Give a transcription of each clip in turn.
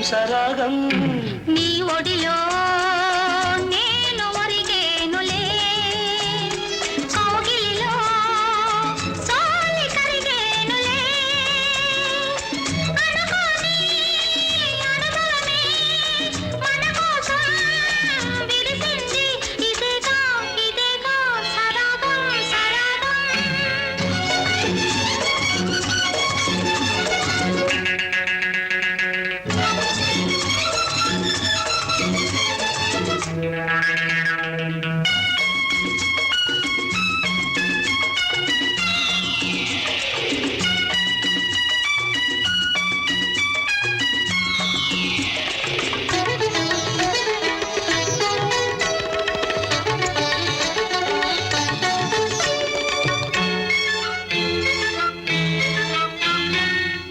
సరాగం నీ ఒడిలో నేను ఒరిగేనులే కౌగిలిలో సోలి కరిగేనులే అనుకోని అనుభవమే మన కోసం విరిసింది ఇదేగా ఇదేగా సరాగం సరాగం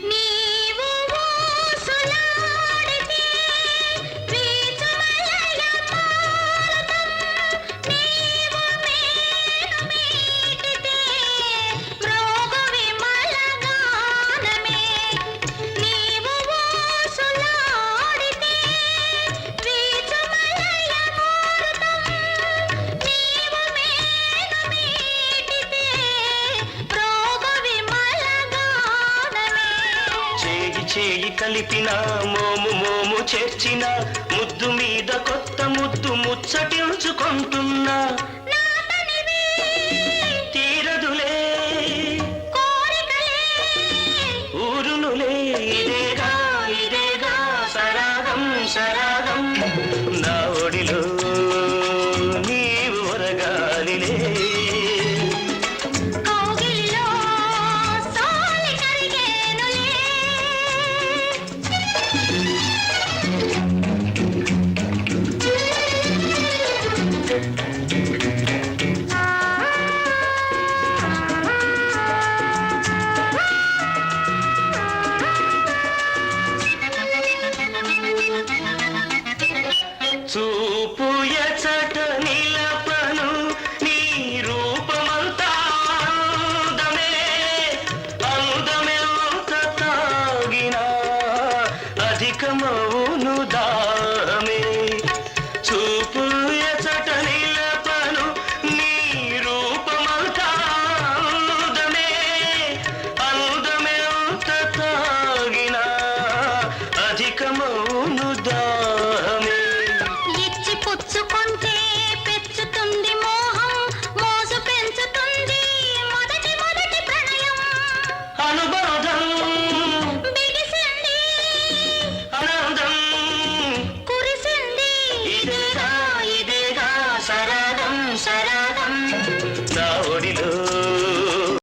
నీవు ఊసులాడితే వీచుమలయ మారుతం నీవు మేను మీటితే మ్రోగు విమల గానమే నీవు ఊసులాడితే వీచుమలయ మారుతం నీవు మేను మీటితే మ్రోగు విమల గానమే చేయి చేయి కలిపిన మోము మోము చేర్చిన ముద్దు మీద కొత్త ముద్దు ముచ్చటించుకుంటున్నా నాతనివే తీరదులే కోరికలే ఊరునులే ఇదేగా ఇదేగా సరాగం సరాగం నా ఒడిలో నీవు ఒరగాలిలే కౌగిలిలో సోలి కరిగేనులే చూపు ఎచట నిలపను నీ రూపమంతా అందమే అందమెంత తాగినా అధికమవును దాహమే చూపు ఎచట నిలపను నీ రూపమంతా అందమే అందమెంత తాగినా అధికమవును దాహమే